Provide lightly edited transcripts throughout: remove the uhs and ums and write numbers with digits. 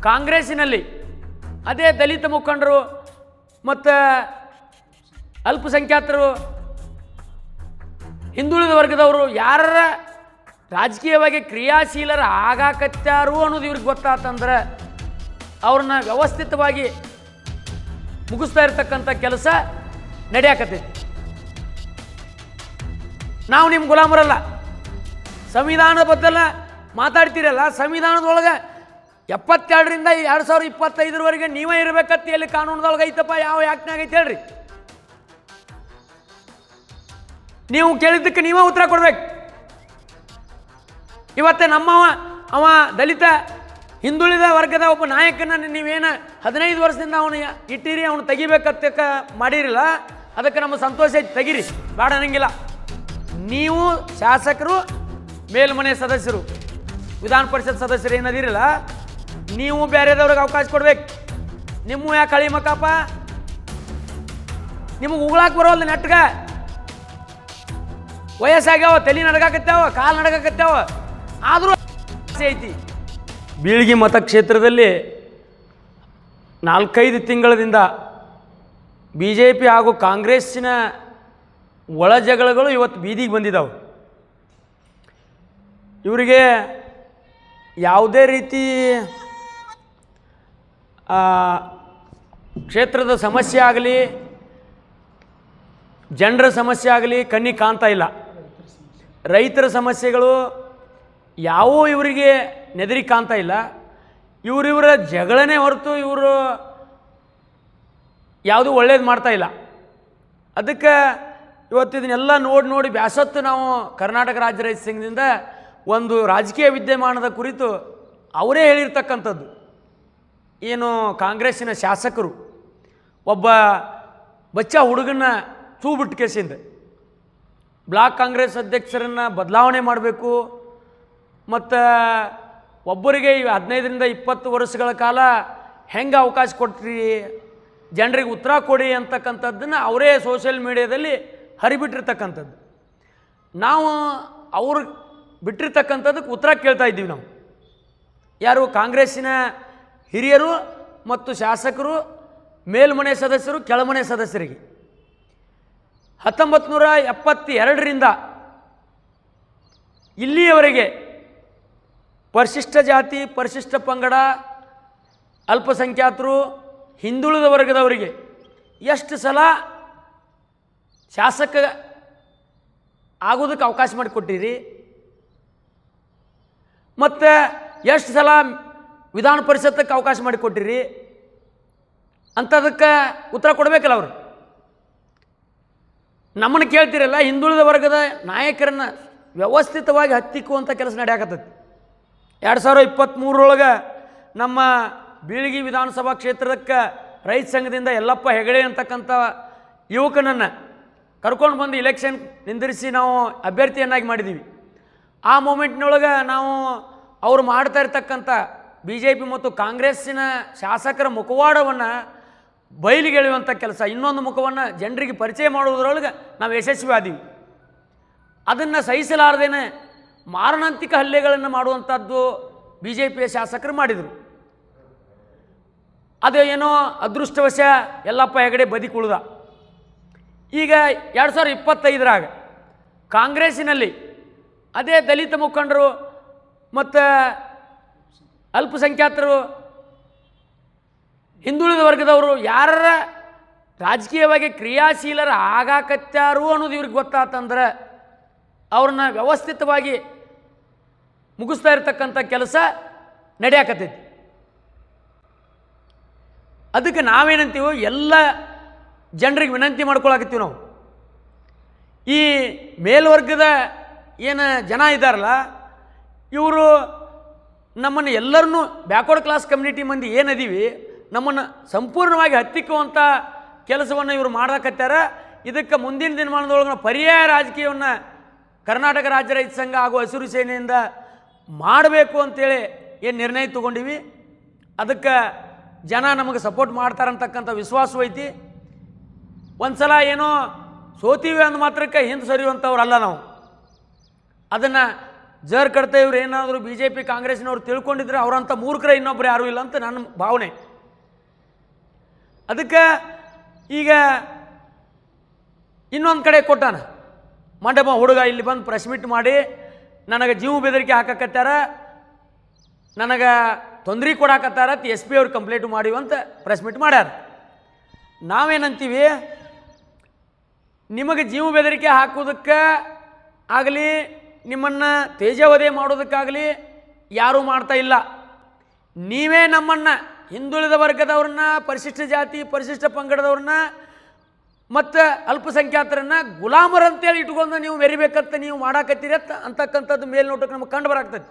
ಕಾಂಗ್ರೆಸ್ಸಿನಲ್ಲಿ ಅದೇ ದಲಿತ ಮುಖಂಡರು ಮತ್ತು ಅಲ್ಪಸಂಖ್ಯಾತರು ಹಿಂದುಳಿದ ವರ್ಗದವರು ಯಾರ ರಾಜಕೀಯವಾಗಿ ಕ್ರಿಯಾಶೀಲರ ಆಗಾಕತ್ಯಾರು ಅನ್ನೋದು ಇವ್ರಿಗೆ ಗೊತ್ತಾತಂದ್ರೆ ಅವ್ರನ್ನ ವ್ಯವಸ್ಥಿತವಾಗಿ ಮುಗಿಸ್ತಾ ಇರ್ತಕ್ಕಂಥ ಕೆಲಸ ನಡೆಯಾಕತ್ತೈತಿ. ನಾವು ನಿಮ್ಮ ಗುಲಾಮರಲ್ಲ. ಸಂವಿಧಾನದ ಬದಲ ಮಾತಾಡ್ತೀರಲ್ಲ, ಸಂವಿಧಾನದೊಳಗೆ 72ರಿಂದ 2025 ನೀವೇ ಇರಬೇಕಂತ ಎಲ್ಲಿ ಕಾನೂನದೊಳಗೆ ಐತಪ್ಪ? ಯಾವ ಯಾಕ್ನಾಗ ಐತೆ ಹೇಳ್ರಿ. ನೀವು ಕೇಳಿದ್ದಕ್ಕೆ ನೀವೇ ಉತ್ತರ ಕೊಡ್ಬೇಕು. ಇವತ್ತೇ ಅವ ದಲಿತ ಹಿಂದುಳಿದ ವರ್ಗದ ಒಬ್ಬ ನಾಯಕನ ನೀವೇನು 15 ವರ್ಷದಿಂದ ಅವನು ಇಟ್ಟಿರಿ, ಅವನು ತೆಗಿಬೇಕಂತ ಮಾಡಿರಿಲ್ಲ, ಅದಕ್ಕೆ ನಮ್ಮ ಸಂತೋಷ ಐತಿ, ತೆಗಿರಿ, ಬೇಡ ಅನ್ನಂಗಿಲ್ಲ. ನೀವು ಶಾಸಕರು, ಮೇಲ್ಮನೆ ಸದಸ್ಯರು, ವಿಧಾನ ಪರಿಷತ್ ಸದಸ್ಯರು ಏನದಿರಲ್ಲ, ನೀವು ಬೇರೆದವ್ರಿಗೆ ಅವಕಾಶ ಕೊಡ್ಬೇಕು. ನಿಮ್ಮ ಯಾಕೆ ಕಳಿ ಮಕ್ಕಪ್ಪ? ನಿಮಗೆ ಉಗುಳಾಕ ಬರೋಲ್ಲ, ನೆಟ್ಗ ವಯಸ್ಸಾಗ್ಯಾವ, ತಲೆ ನಡಗಾಕತ್ಯಾವ, ಕಾಲು ನಡಗಾಕತ್ಯಾವ, ಆದರೂ ಐತಿ. ಬೀಳ್ಗಿ ಮತಕ್ಷೇತ್ರದಲ್ಲಿ 4-5 ತಿಂಗಳಿಂದ BJP ಹಾಗೂ ಕಾಂಗ್ರೆಸ್ಸಿನ ಒಳ ಜಗಳಗಳು ಇವತ್ತು ಬೀದಿಗೆ ಬಂದಿದ್ದಾವೆ. ಇವರಿಗೆ ಯಾವುದೇ ರೀತಿ ಕ್ಷೇತ್ರದ ಸಮಸ್ಯೆ ಆಗಲಿ, ಜನರ ಸಮಸ್ಯೆ ಆಗಲಿ ಕಣ್ಣಿಗೆ ಕಾಣ್ತಾ ಇಲ್ಲ. ರೈತರ ಸಮಸ್ಯೆಗಳು ಯಾವುವು ಇವರಿಗೆ ನೆದರಿ ಕಾಣ್ತಾ ಇಲ್ಲ. ಇವರ ಜಗಳನೇ ಹೊರತು ಇವರು ಯಾವುದೂ ಒಳ್ಳೇದು ಮಾಡ್ತಾ ಇಲ್ಲ. ಅದಕ್ಕೆ ಇವತ್ತು ಇದನ್ನೆಲ್ಲ ನೋಡಿ ಬ್ಯಾಸತ್ತು ನಾವು ಕರ್ನಾಟಕ ರಾಜ್ಯ ರೈತ ಸಂಘದಿಂದ ಒಂದು ರಾಜಕೀಯ ವಿದ್ಯಮಾನದ ಕುರಿತು ಅವರೇ ಹೇಳಿರ್ತಕ್ಕಂಥದ್ದು. ಏನು ಕಾಂಗ್ರೆಸ್ಸಿನ ಶಾಸಕರು ಒಬ್ಬ ಬಚ್ಚ ಹುಡುಗನ ಬಿಟ್ಟು ಕೇಸಿಂದ ಬ್ಲಾಕ್ ಕಾಂಗ್ರೆಸ್ ಅಧ್ಯಕ್ಷರನ್ನು ಬದಲಾವಣೆ ಮಾಡಬೇಕು, ಮತ್ತು ಒಬ್ಬರಿಗೆ 15ರಿಂದ 20 ವರ್ಷಗಳ ಕಾಲ ಹೆಂಗೆ ಅವಕಾಶ ಕೊಡ್ತೀರಿ, ಜನರಿಗೆ ಉತ್ತರ ಕೊಡಿ ಅಂತಕ್ಕಂಥದ್ದನ್ನು ಅವರೇ ಸೋಷಿಯಲ್ ಮೀಡಿಯಾದಲ್ಲಿ ಹರಿಬಿಟ್ಟಿರ್ತಕ್ಕಂಥದ್ದು. ನಾವು ಅವರು ಬಿಟ್ಟಿರ್ತಕ್ಕಂಥದ್ದಕ್ಕೆ ಉತ್ತರ ಕೇಳ್ತಾ ಇದ್ದೀವಿ. ನಾವು ಯಾರು ಕಾಂಗ್ರೆಸ್ಸಿನ ಹಿರಿಯರು ಮತ್ತು ಶಾಸಕರು, ಮೇಲ್ಮನೆ ಸದಸ್ಯರು, ಕೆಳಮನೆ ಸದಸ್ಯರಿಗೆ 1972ರಿಂದ ಇಲ್ಲಿಯವರೆಗೆ ಪರಿಶಿಷ್ಟ ಜಾತಿ, ಪರಿಶಿಷ್ಟ ಪಂಗಡ, ಅಲ್ಪಸಂಖ್ಯಾತರು, ಹಿಂದುಳಿದ ವರ್ಗದವರಿಗೆ ಎಷ್ಟು ಸಲ ಶಾಸಕ ಆಗೋದಕ್ಕೆ ಅವಕಾಶ ಮಾಡಿಕೊಟ್ಟಿರಿ, ಮತ್ತು ಎಷ್ಟು ಸಲ ವಿಧಾನ ಪರಿಷತ್ತಕ್ಕೆ ಅವಕಾಶ ಮಾಡಿಕೊಟ್ಟಿರಿ ಅಂಥದಕ್ಕೆ ಉತ್ತರ ಕೊಡಬೇಕಲ್ಲ ಅವರು. ನಮ್ಮನ್ನು ಕೇಳ್ತಿರಲ್ಲ, ಹಿಂದುಳಿದ ವರ್ಗದ ನಾಯಕರನ್ನು ವ್ಯವಸ್ಥಿತವಾಗಿ ಹತ್ತಿಕ್ಕುವಂಥ ಕೆಲಸ ನಡೆಯಾಕತ್ತೈತಿ. 2023 ನಮ್ಮ ಬೀಳ್ಗಿ ವಿಧಾನಸಭಾ ಕ್ಷೇತ್ರಕ್ಕೆ ರೈತ ಸಂಘದಿಂದ ಯಲ್ಲಪ್ಪ ಹೆಗಡೆ ಅಂತಕ್ಕಂಥ ಯುವಕನನ್ನು ಕರ್ಕೊಂಡು ಬಂದು ಇಲೆಕ್ಷನ್ ನಿಂದಿರಿಸಿ ನಾವು ಅಭ್ಯರ್ಥಿಯನ್ನಾಗಿ ಮಾಡಿದ್ದೀವಿ. ಆ ಮೂಮೆಂಟ್ನೊಳಗೆ ನಾವು ಅವರು ಮಾಡ್ತಾ ಇರ್ತಕ್ಕಂಥ BJP ಮತ್ತು ಕಾಂಗ್ರೆಸ್ಸಿನ ಶಾಸಕರ ಮುಖವಾಡವನ್ನು ಬಯಲಿಗೆಳೆಯುವಂಥ ಕೆಲಸ, ಇನ್ನೊಂದು ಮುಖವನ್ನು ಜನರಿಗೆ ಪರಿಚಯ ಮಾಡುವುದರೊಳಗೆ ನಾವು ಯಶಸ್ವಿ ಆದೀವಿ. ಅದನ್ನು ಸಹಿಸಲಾರದೇನೆ ಮಾರಣಾಂತಿಕ ಹಲ್ಲೆಗಳನ್ನು ಮಾಡುವಂಥದ್ದು BJPಯ ಶಾಸಕರು ಮಾಡಿದರು. ಅದು ಏನೋ ಅದೃಷ್ಟವಶ ಯಲ್ಲಪ್ಪ ಹೆಗಡೆ ಬದಿಕುಳಿದ. ಈಗ 2025 ಕಾಂಗ್ರೆಸ್ಸಿನಲ್ಲಿ ಅದೇ ದಲಿತ ಮುಖಂಡರು ಮತ್ತು ಅಲ್ಪಸಂಖ್ಯಾತರು ಹಿಂದುಳಿದ ವರ್ಗದವರು ಯಾರ ರಾಜಕೀಯವಾಗಿ ಕ್ರಿಯಾಶೀಲರ ಆಗಾಕತ್ಯಾರು ಅನ್ನೋದು ಇವ್ರಿಗೆ ಗೊತ್ತಾತಂದ್ರೆ ಅವ್ರನ್ನ ವ್ಯವಸ್ಥಿತವಾಗಿ ಮುಗಿಸ್ತಾ ಇರ್ತಕ್ಕಂಥ ಕೆಲಸ ನಡೆಯಾಕತ್ತೈತಿ. ಅದಕ್ಕೆ ನಾವೇನಂತೀವೋ ಎಲ್ಲ ಜನರಿಗೆ ವಿನಂತಿ ಮಾಡ್ಕೊಳಕತ್ತೀವಿ. ನಾವು ಈ ಮೇಲ್ವರ್ಗದ ಏನು ಜನ ಇದ್ದಾರಲ್ಲ, ಇವರು ನಮ್ಮನ್ನು ಎಲ್ಲರನ್ನೂ ಬ್ಯಾಕ್ವರ್ಡ್ ಕ್ಲಾಸ್ ಕಮ್ಯುನಿಟಿ ಮಂದಿ ಏನದೀವಿ ನಮ್ಮನ್ನು ಸಂಪೂರ್ಣವಾಗಿ ಹತ್ತಿಕ್ಕುವಂಥ ಕೆಲಸವನ್ನು ಇವರು ಮಾಡಕತ್ಯಾರ. ಇದಕ್ಕೆ ಮುಂದಿನ ದಿನಮಾನದೊಳಗೆ ಪರ್ಯಾಯ ರಾಜಕೀಯವನ್ನು ಕರ್ನಾಟಕ ರಾಜ್ಯ ರೈತ ಸಂಘ ಹಾಗೂ ಹಸಿರು ಸೇನೆಯಿಂದ ಮಾಡಬೇಕು ಅಂತೇಳಿ ಏನು ನಿರ್ಣಯ ತೊಗೊಂಡಿವಿ. ಅದಕ್ಕೆ ಜನ ನಮಗೆ ಸಪೋರ್ಟ್ ಮಾಡ್ತಾರಂತಕ್ಕಂಥ ವಿಶ್ವಾಸವೂ ಐತಿ. ಒಂದು ಸಲ ಏನೋ ಸೋತೀವಿ ಅಂದ ಮಾತ್ರಕ್ಕೆ ಹಿಂದೆ ಸರಿಯುವಂಥವ್ರಲ್ಲ ನಾವು. ಅದನ್ನು ಜರ್ ಕಡ್ತಾ ಇವ್ರು ಏನಾದರೂ ಬಿ ಜೆ ಪಿ ಕಾಂಗ್ರೆಸ್ನವ್ರು ತಿಳ್ಕೊಂಡಿದ್ರೆ ಅವರಂಥ ಮೂರ್ಖರ ಇನ್ನೊಬ್ಬರು ಯಾರೂ ಇಲ್ಲ ಅಂತ ನನ್ನ ಭಾವನೆ. ಅದಕ್ಕೆ ಈಗ ಇನ್ನೊಂದು ಕಡೆ ಕೊಟ್ಟಾನ ಮಂಡಪ ಹುಡುಗ ಇಲ್ಲಿ ಬಂದು ಪ್ರೆಸ್ ಮೀಟ್ ಮಾಡಿ ನನಗೆ ಜೀವ ಬೆದರಿಕೆ ಹಾಕಕತ್ತಾರ, ನನಗೆ ತೊಂದರೆ ಕೊಡಾಕತ್ತಾರ ಎಸ್ ಪಿ ಅವ್ರು ಕಂಪ್ಲೇಂಟ್ ಮಾಡಿವಂತ ಪ್ರೆಸ್ ಮೀಟ್ ಮಾಡ್ಯಾರ. ನಾವೇನಂತೀವಿ, ನಿಮಗೆ ಜೀವ ಬೆದರಿಕೆ ಹಾಕೋದಕ್ಕೆ ಆಗಲಿ ನಿಮ್ಮನ್ನು ತೇಜವಧೆ ಮಾಡೋದಕ್ಕಾಗಲಿ ಯಾರೂ ಮಾಡ್ತಾ ಇಲ್ಲ. ನೀವೇ ನಮ್ಮನ್ನು ಹಿಂದುಳಿದ ವರ್ಗದವ್ರನ್ನ, ಪರಿಶಿಷ್ಟ ಜಾತಿ ಪರಿಶಿಷ್ಟ ಪಂಗಡದವ್ರನ್ನ ಮತ್ತು ಅಲ್ಪಸಂಖ್ಯಾತರನ್ನ ಗುಲಾಮರಂತೇಳಿ ಇಟ್ಕೊಂಡು ನೀವು ಮೆರಿಬೇಕಂತ ನೀವು ಮಾಡಾಕತ್ತೀರಿ ಅಂತಕ್ಕಂಥದ್ದು ಮೇಲ್ನೋಟಕ್ಕೆ ನಮಗೆ ಕಂಡು ಬರಾಗ್ತದೆ.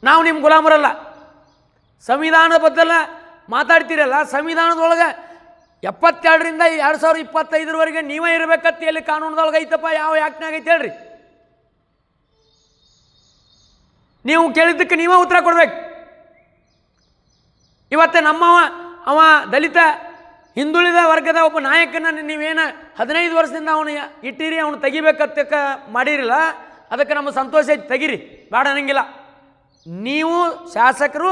ನಾವು ನಿಮ್ಮ ಗುಲಾಮರಲ್ಲ. ಸಂವಿಧಾನದ ಬದ್ದಲ್ಲ ಮಾತಾಡ್ತೀರಲ್ಲ, ಸಂವಿಧಾನದೊಳಗೆ 72ರಿಂದ 2025 ನೀವೇ ಇರಬೇಕಂತ ಎಲ್ಲಿ ಕಾನೂನದೊಳಗೆ ಐತಪ್ಪ? ಯಾವ ಯಾಕ್ನಾಗ ಐತೆ ಹೇಳ್ರಿ? ನೀವು ಕೇಳಿದ್ದಕ್ಕೆ ನೀವೇ ಉತ್ತರ ಕೊಡ್ಬೇಕು. ಇವತ್ತು ನಮ್ಮವ ಅವ ದಲಿತ ಹಿಂದುಳಿದ ವರ್ಗದ ಒಬ್ಬ ನಾಯಕನ ನೀವೇನು 15 ವರ್ಷದಿಂದ ಅವನು ಇಟ್ಟಿರಿ, ಅವನು ತೆಗಿಬೇಕಂತ ಮಾಡಿರಲ್ಲ, ಅದಕ್ಕೆ ನಮ್ಮ ಸಂತೋಷ ಐತಿ, ತೆಗಿರಿ, ಬೇಡ ಅನ್ನಂಗಿಲ್ಲ. ನೀವು ಶಾಸಕರು,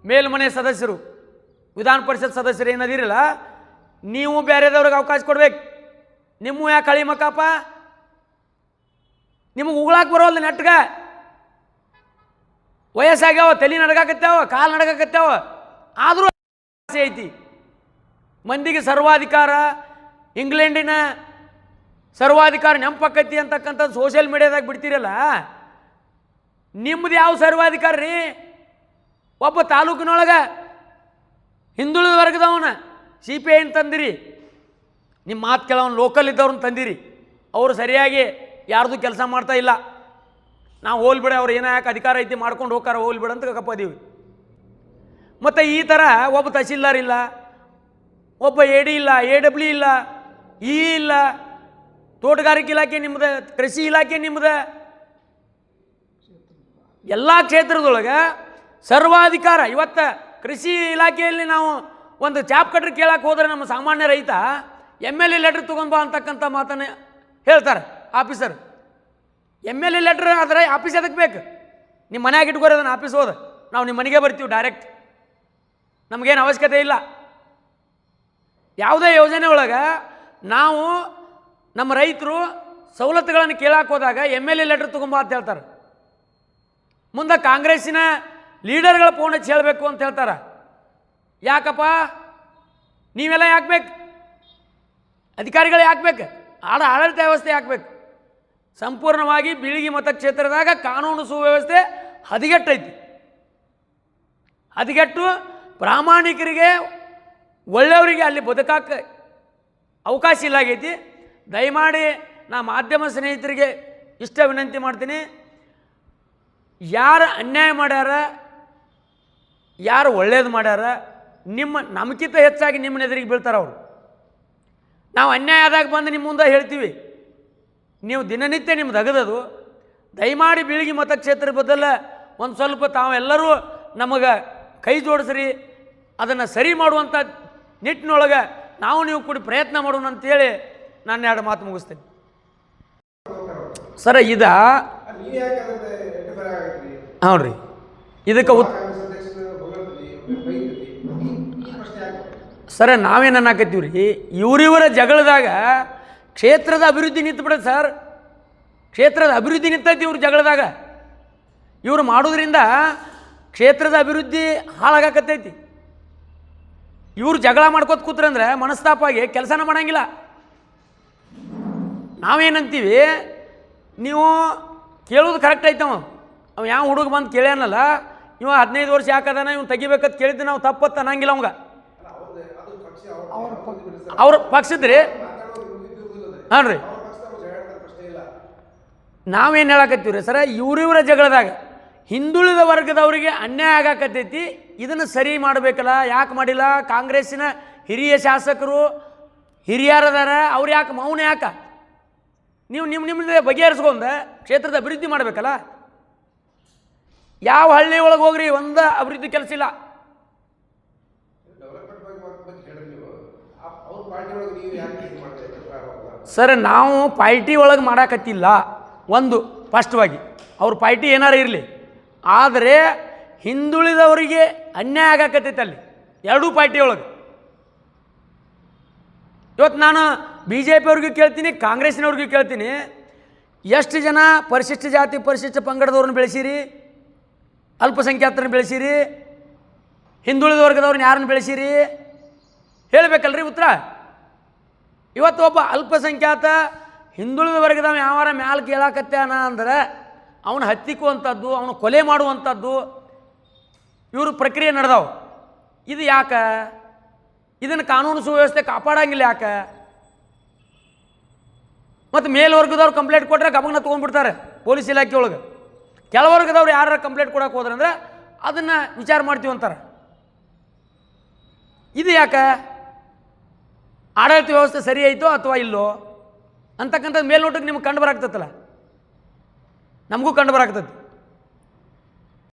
ಮೇಲ್ಮನೆ ಸದಸ್ಯರು, ವಿಧಾನ ಪರಿಷತ್ ಸದಸ್ಯರು ಏನದಿರಲ್ಲ, ನೀವು ಬೇರೆದವ್ರಿಗೆ ಅವಕಾಶ ಕೊಡ್ಬೇಕು. ನಿಮ್ಮ ಯಾಕೆ ಕಳಿ ಮಕ್ಕಪ್ಪ? ನಿಮಗೆ ಉಗುಳಾಕ ಬರೋಲ್ಲ, ನೆಟ್ಗ ವಯಸ್ಸಾಗ್ಯಾವ, ತಲೆ ನಡ್ಗಾಕತ್ಯಾವ, ಕಾಲು ನಡ್ಗಾಕತ್ಯಾವ, ಆದರೂ ಆಸೆ ಐತಿ. ಮಂದಿಗೆ ಸರ್ವಾಧಿಕಾರ, ಇಂಗ್ಲೆಂಡಿನ ಸರ್ವಾಧಿಕಾರ ನೆಂಪಕ್ಕೈತಿ ಅಂತಕ್ಕಂಥದ್ದು ಸೋಷಿಯಲ್ ಮೀಡಿಯಾದಾಗ ಬಿಡ್ತೀರಲ್ಲ, ನಿಮ್ಮದು ಯಾವ ಸರ್ವಾಧಿಕಾರ ರೀ? ಒಬ್ಬ ತಾಲೂಕಿನೊಳಗೆ ಹಿಂದುಳಿದ ವರ್ಗದವನ CPI ತಂದಿರಿ, ನಿಮ್ಮ ಮಾತು ಕೆಲವೊಂದು ಲೋಕಲ್ ಇದ್ದವ್ರನ್ನ ತಂದಿರಿ, ಅವರು ಸರಿಯಾಗಿ ಯಾರ್ದು ಕೆಲಸ ಮಾಡ್ತಾ ಇಲ್ಲ. ನಾವು ಹೋಲ್ಬಿಡ, ಅವ್ರು ಏನೋ ಯಾಕೆ ಅಧಿಕಾರ ಐತಿ ಮಾಡ್ಕೊಂಡು ಹೋಗಾರ, ಹೋಲ್ಬಿಡ ಅಂತ ಕಪ್ಪದೀವಿ. ಮತ್ತು ಈ ಥರ ಒಬ್ಬ ತಹಸೀಲ್ದಾರ್ ಇಲ್ಲ, ಒಬ್ಬ AD ಇಲ್ಲ, AW ಇಲ್ಲ, ಇಲ್ಲ, ತೋಟಗಾರಿಕೆ ಇಲಾಖೆ ನಿಮ್ಮದು, ಕೃಷಿ ಇಲಾಖೆ ನಿಮ್ಮದು, ಎಲ್ಲ ಕ್ಷೇತ್ರದೊಳಗೆ ಸರ್ವಾಧಿಕಾರ. ಇವತ್ತು ಕೃಷಿ ಇಲಾಖೆಯಲ್ಲಿ ನಾವು ಒಂದು ಚಾಪ್ ಕಟ್ರಿ ಕೇಳಕ್ಕೆ ಹೋದರೆ ನಮ್ಮ ಸಾಮಾನ್ಯ ರೈತ MLA ಲೆಟ್ರ್ ತೊಗೊಂಬ ಅಂತಕ್ಕಂಥ ಮಾತನ್ನು ಹೇಳ್ತಾರೆ ಆಫೀಸರ್. MLA ಲೆಟ್ರ್ ಆದರೆ ಆಫೀಸ್ ಅದಕ್ಕೆ ಬೇಕು? ನಿಮ್ಮ ಮನೆಯಾಗ ಇಟ್ಕೋರಿ ಅದನ್ನು, ಆಫೀಸ್ ಹೋದ ನಾವು ನಿಮ್ಮ ಮನೆಗೆ ಬರ್ತೀವಿ ಡೈರೆಕ್ಟ್, ನಮಗೇನು ಅವಶ್ಯಕತೆ ಇಲ್ಲ. ಯಾವುದೇ ಯೋಜನೆ ಒಳಗೆ ನಾವು ನಮ್ಮ ರೈತರು ಸವಲತ್ತುಗಳನ್ನು ಕೇಳಕ್ಕೆ ಹೋದಾಗ MLA ಲೆಟ್ರ್ ತೊಗೊಂಬ ಅಂತ ಹೇಳ್ತಾರೆ. ಮುಂದೆ ಕಾಂಗ್ರೆಸ್ಸಿನ ಲೀಡರ್ಗಳ ಫೋನ್ ಹಚ್ಚಿ ಹೇಳಬೇಕು ಅಂತ ಹೇಳ್ತಾರೆ. ಯಾಕಪ್ಪ? ನೀವೆಲ್ಲ ಯಾಕಬೇಕು? ಅಧಿಕಾರಿಗಳು ಯಾಕಬೇಕು? ಆಡಳಿತ ವ್ಯವಸ್ಥೆ ಯಾಕಬೇಕು? ಸಂಪೂರ್ಣವಾಗಿ ಬೀಳಿಗಿ ಮತಕ್ಷೇತ್ರದಾಗ ಕಾನೂನು ಸುವ್ಯವಸ್ಥೆ ಹದಗೆಟ್ಟೈತಿ. ಹದಗೆಟ್ಟು ಪ್ರಾಮಾಣಿಕರಿಗೆ, ಒಳ್ಳೆಯವರಿಗೆ ಅಲ್ಲಿ ಬದುಕಕ್ಕೆ ಅವಕಾಶ ಇಲ್ಲಾಗೈತಿ. ದಯಮಾಡಿ ನಾ ಮಾಧ್ಯಮ ಸ್ನೇಹಿತರಿಗೆ ಇಷ್ಟ ವಿನಂತಿ ಮಾಡ್ತೀನಿ, ಯಾರು ಅನ್ಯಾಯ ಮಾಡ್ಯಾರ, ಯಾರು ಒಳ್ಳೇದು ಮಾಡ್ಯಾರ, ನಮಗಿಂತ ಹೆಚ್ಚಾಗಿ ನಿಮ್ಮ ಎದುರಿಗೆ ಬೀಳ್ತಾರೆ ಅವರು. ನಾವು ಅನ್ಯಾಯ ಆದಾಗ ಬಂದು ನಿಮ್ಮ ಮುಂದೆ ಹೇಳ್ತೀವಿ, ನೀವು ದಿನನಿತ್ಯ ನಿಮ್ದು ಅಗದದು. ದಯಮಾಡಿ ಬೀಳಿಗಿ ಮತಕ್ಷೇತ್ರ ಬದಲ ಒಂದು ಸ್ವಲ್ಪ ತಾವೆಲ್ಲರೂ ನಮಗೆ ಕೈ ಜೋಡಿಸ್ರಿ, ಅದನ್ನು ಸರಿ ಮಾಡುವಂಥ ನಿಟ್ಟಿನೊಳಗೆ ನಾವು ನೀವು ಕೂಡಿ ಪ್ರಯತ್ನ ಮಾಡೋಣ ಅಂತೇಳಿ ನಾನು 2 ಮಾತು ಮುಗಿಸ್ತೇನೆ. ಸರ ಇದು ಹ್ಞೂ ರೀ, ಇದಕ್ಕೆ ಸರ ನಾವೇನು ಅನ್ನಕತ್ತೀವಿ ರೀ, ಇವರಿವರ ಜಗಳದಾಗ ಕ್ಷೇತ್ರದ ಅಭಿವೃದ್ಧಿ ನಿಂತುಬಿಡೋದು ಸರ್. ಕ್ಷೇತ್ರದ ಅಭಿವೃದ್ಧಿ ನಿಂತೈತಿ ಇವ್ರ ಜಗಳದಾಗ. ಇವರು ಮಾಡೋದ್ರಿಂದ ಕ್ಷೇತ್ರದ ಅಭಿವೃದ್ಧಿ ಹಾಳಾಗಕತ್ತೈತಿ. ಇವ್ರು ಜಗಳ ಮಾಡ್ಕೋತ ಕೂತ್ರಂದ್ರೆ ಮನಸ್ತಾಪ ಆಗಿ ಕೆಲಸನ ಮಾಡಂಗಿಲ್ಲ. ನಾವೇನಂತೀವಿ, ನೀವು ಕೇಳೋದು ಕರೆಕ್ಟ್ ಐತವ, ಅವ ಯಾವ ಹುಡುಗ ಬಂದು ಕೇಳ್ಯಾನಲ್ಲ, ಇವ 15 ವರ್ಷ ಯಾಕದಾನ, ಇವ್ನು ತೆಗಿಬೇಕಂತ ಕೇಳಿದ್ದು ನಾವು ತಪ್ಪತ್ತು ಅನ್ನಂಗಿಲ್ಲ ಅವಂಗ. ಅವ್ರ ಪಕ್ಷದ್ರಿ ಹಾಂ ರೀ, ನಾವೇನು ಹೇಳಕತ್ತೀವಿ ರೀ ಸರ, ಇವರಿವರ ಜಗಳದಾಗ ಹಿಂದುಳಿದ ವರ್ಗದವರಿಗೆ ಅನ್ಯಾಯ ಆಗಾಕತ್ತೈತಿ. ಇದನ್ನು ಸರಿ ಮಾಡಬೇಕಲ್ಲ, ಯಾಕೆ ಮಾಡಿಲ್ಲ? ಕಾಂಗ್ರೆಸ್ಸಿನ ಹಿರಿಯ ಶಾಸಕರು ಹಿರಿಯರದಾರ, ಅವ್ರು ಯಾಕೆ ಮೌನ? ಯಾಕೆ ನೀವು ನಿಮ್ಮದೇ ಬಗೆಹರಿಸ್ಕೊಂಡ ಕ್ಷೇತ್ರದ ಅಭಿವೃದ್ಧಿ ಮಾಡಬೇಕಲ್ಲ. ಯಾವ ಹಳ್ಳಿ ಒಳಗೆ ಹೋಗ್ರಿ, ಒಂದು ಅಭಿವೃದ್ಧಿ ಕೆಲಸ ಇಲ್ಲ. ಸರ್ ನಾವು ಪಾರ್ಟಿ ಒಳಗೆ ಮಾಡಾಕತ್ತಿಲ್ಲ, ಒಂದು ಸ್ಪಷ್ಟವಾಗಿ ಅವ್ರ ಪಾರ್ಟಿ ಏನಾರು ಇರಲಿ, ಆದರೆ ಹಿಂದುಳಿದವರಿಗೆ ಅನ್ಯಾಯ ಆಗಕತ್ತೈತೆ ಅಲ್ಲಿ ಎರಡೂ ಪಾರ್ಟಿ ಒಳಗೆ. ಇವತ್ತು ನಾನು ಬಿ ಜೆ ಪಿಯವ್ರಿಗೂ ಕೇಳ್ತೀನಿ, ಕಾಂಗ್ರೆಸ್ನವ್ರಿಗೂ ಕೇಳ್ತೀನಿ, ಎಷ್ಟು ಜನ ಪರಿಶಿಷ್ಟ ಜಾತಿ ಪರಿಶಿಷ್ಟ ಪಂಗಡದವ್ರನ್ನ ಬೆಳೆಸಿರಿ, ಅಲ್ಪಸಂಖ್ಯಾತರನ್ನ ಬೆಳೆಸಿರಿ, ಹಿಂದುಳಿದ ವರ್ಗದವ್ರನ್ನ ಯಾರನ್ನ ಬೆಳೆಸಿರಿ ಹೇಳಬೇಕಲ್ರಿ ಉತ್ತರ. ಇವತ್ತು ಒಬ್ಬ ಅಲ್ಪಸಂಖ್ಯಾತ ಹಿಂದುಳಿದ ವರ್ಗದವ ಯಾವಾರ ಮ್ಯಾಲ ಕೇಳಾಕತ್ಯಾನ ಅಂದ್ರೆ ಅವನು ಹತ್ತಿಕ್ಕುವಂಥದ್ದು, ಅವನು ಕೊಲೆ ಮಾಡುವಂಥದ್ದು ಇವರು ಪ್ರಕ್ರಿಯೆ ನಡೆದಾವೆ. ಇದು ಯಾಕೆ? ಇದನ್ನು ಕಾನೂನು ಸುವ್ಯವಸ್ಥೆ ಕಾಪಾಡಂಗಿಲ್ಲ ಯಾಕೆ? ಮತ್ತು ಮೇಲ್ವರ್ಗದವ್ರು ಕಂಪ್ಲೇಂಟ್ ಕೊಟ್ಟರೆ ಗಮನ ತೊಗೊಂಡ್ಬಿಡ್ತಾರೆ ಪೊಲೀಸ್ ಇಲಾಖೆ ಒಳಗೆ. ಕೆಳವರ್ಗದವ್ರು ಯಾರು ಕಂಪ್ಲೇಂಟ್ ಕೊಡೋಕೆ ಹೋದ್ರಂದ್ರೆ ಅದನ್ನು ವಿಚಾರ ಮಾಡ್ತೀವಿ ಅಂತಾರೆ. ಇದು ಯಾಕೆ? ಆಡಳಿತ ವ್ಯವಸ್ಥೆ ಸರಿ ಆಯಿತೋ ಅಥವಾ ಇಲ್ಲೋ ಅಂತಕ್ಕಂಥದ್ದು ಮೇಲ್ನೋಟಕ್ಕೆ ನಿಮ್ಗೆ ಕಂಡು ಬರಾಕ್ತತ್ತಲ್ಲ, ನಮಗೂ ಕಂಡು ಬರಾಕ್ತದೆ.